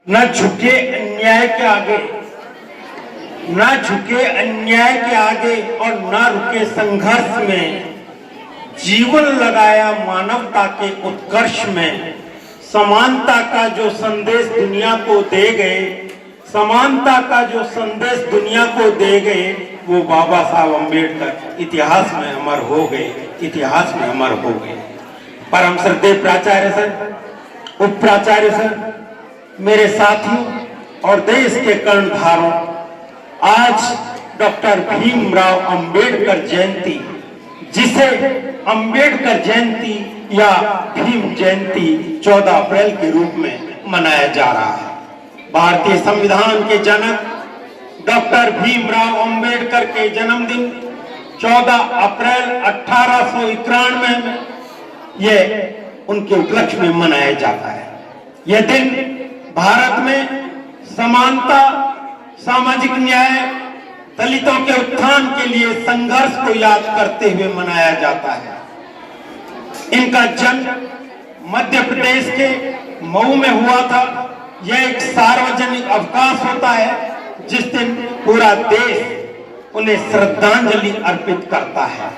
न झुके अन्याय के आगे, न झुके अन्याय के आगे और न रुके संघर्ष में, जीवन लगाया मानवता के उत्कर्ष में। समानता का जो संदेश दुनिया को दे गए, समानता का जो संदेश दुनिया को दे गए, वो बाबा साहब अम्बेडकर इतिहास में अमर हो गए, इतिहास में अमर हो गए। परम श्रद्धेय प्राचार्य सर, उप प्राचार्य सर, मेरे साथियों और देश के कर्णधारों, आज डॉक्टर भीमराव अंबेडकर जयंती, जिसे अंबेडकर जयंती या भीम जयंती 14 अप्रैल के रूप में मनाया जा रहा है। भारतीय संविधान के जनक डॉक्टर भीमराव अंबेडकर के जन्मदिन 14 अप्रैल 1891 में यह उनके उपलक्ष्य में मनाया जाता है। यह दिन भारत में समानता, सामाजिक न्याय, दलितों के उत्थान के लिए संघर्ष को याद करते हुए मनाया जाता है। इनका जन्म मध्य प्रदेश के मऊ में हुआ था। यह एक सार्वजनिक अवकाश होता है जिस दिन पूरा देश उन्हें श्रद्धांजलि अर्पित करता है।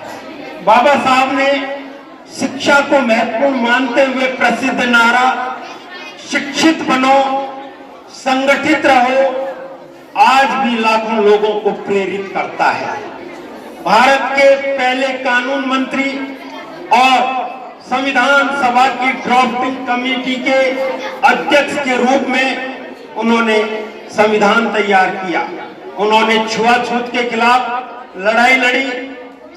बाबा साहब ने शिक्षा को महत्वपूर्ण मानते हुए प्रसिद्ध नारा शिक्षित बनो, संगठित रहो, आज भी लाखों लोगों को प्रेरित करता है। भारत के पहले कानून मंत्री और संविधान सभा की ड्राफ्टिंग कमेटी के अध्यक्ष के रूप में उन्होंने संविधान तैयार किया। उन्होंने छुआछूत के खिलाफ लड़ाई लड़ी,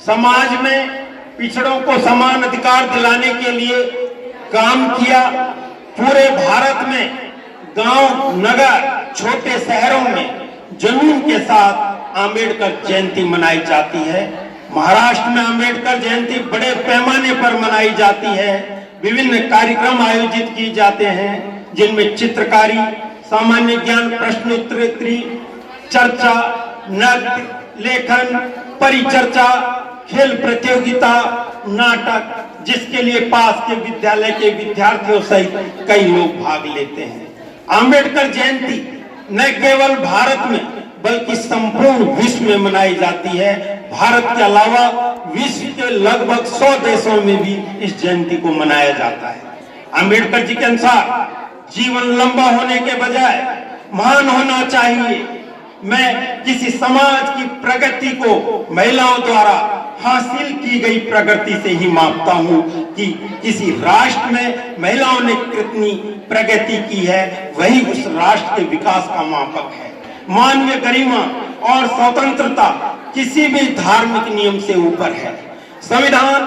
समाज में पिछड़ों को समान अधिकार दिलाने के लिए काम किया। पूरे भारत में गांव, नगर, छोटे शहरों में जुनून के साथ अंबेडकर जयंती मनाई जाती है। महाराष्ट्र में अंबेडकर जयंती बड़े पैमाने पर मनाई जाती है। विभिन्न कार्यक्रम आयोजित किए जाते हैं जिनमें चित्रकारी, सामान्य ज्ञान प्रश्नोत्तरी, चर्चा, नृत्य, लेखन, परिचर्चा, खेल प्रतियोगिता, नाटक, जिसके लिए पास के विद्यालय के विद्यार्थियों सहित कई लोग भाग लेते हैं। अंबेडकर जयंती न केवल भारत में बल्कि संपूर्ण विश्व में मनाई जाती है। भारत के अलावा विश्व के लगभग 100 देशों में भी इस जयंती को मनाया जाता है। अंबेडकर जी के अनुसार जीवन लंबा होने के बजाय महान होना चाहिए। मैं किसी समाज की प्रगति को महिलाओं द्वारा हासिल की गई प्रगति से ही मापता हूं कि किसी राष्ट्र में महिलाओं ने कितनी प्रगति की है, वही उस राष्ट्र के विकास का मापक है। मानवीय गरिमा और स्वतंत्रता किसी भी धार्मिक नियम से ऊपर है। संविधान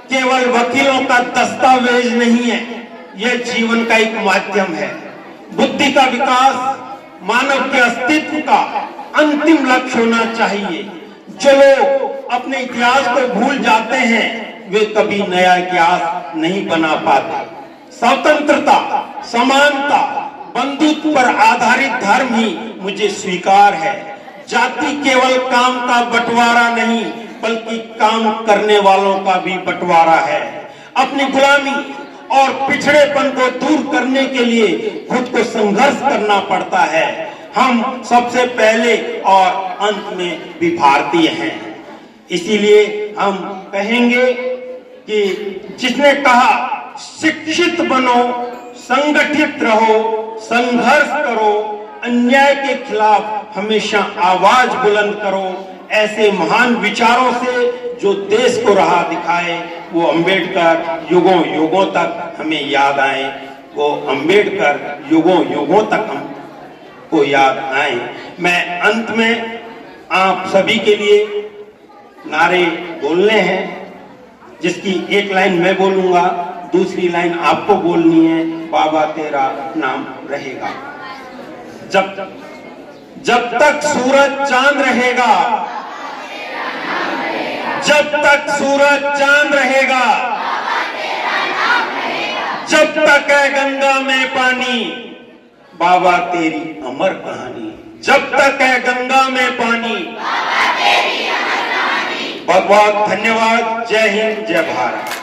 केवल वकीलों का दस्तावेज नहीं है, यह जीवन का एक माध्यम है। बुद्धि का विकास मानव के अस्तित्व का अंतिम लक्ष्य होना चाहिए। जो लोग अपने इतिहास को भूल जाते हैं वे कभी नया इतिहास नहीं बना पाते। स्वतंत्रता, समानता, बंधुत्व पर आधारित धर्म ही मुझे स्वीकार है। जाति केवल काम का बंटवारा नहीं बल्कि काम करने वालों का भी बंटवारा है। अपनी गुलामी और पिछड़ेपन को दूर करने के लिए खुद को संघर्ष करना पड़ता है। हम सबसे पहले और अंत में भी भारतीय हैं। इसीलिए हम कहेंगे कि जिसने कहा शिक्षित बनो, संगठित रहो, संघर्ष करो, अन्याय के खिलाफ हमेशा आवाज बुलंद करो, ऐसे महान विचारों से जो देश को राह दिखाए, वो अंबेडकर युगों युगों तक हमें याद आए। वो अंबेडकर युगों युगों तक हमको याद आए। मैं अंत में आप सभी के लिए नारे बोलने हैं, जिसकी एक लाइन मैं बोलूंगा, दूसरी लाइन आपको बोलनी है। बाबा तेरा नाम रहेगा। जब तक सूरज चांद रहेगा, जब तक सूरज चांद रहेगा, जब तक है गंगा में पानी, बाबा तेरी अमर कहानी। जब तक है गंगा में पानी, बहुत बहुत धन्यवाद। जय हिंद, जय भारत।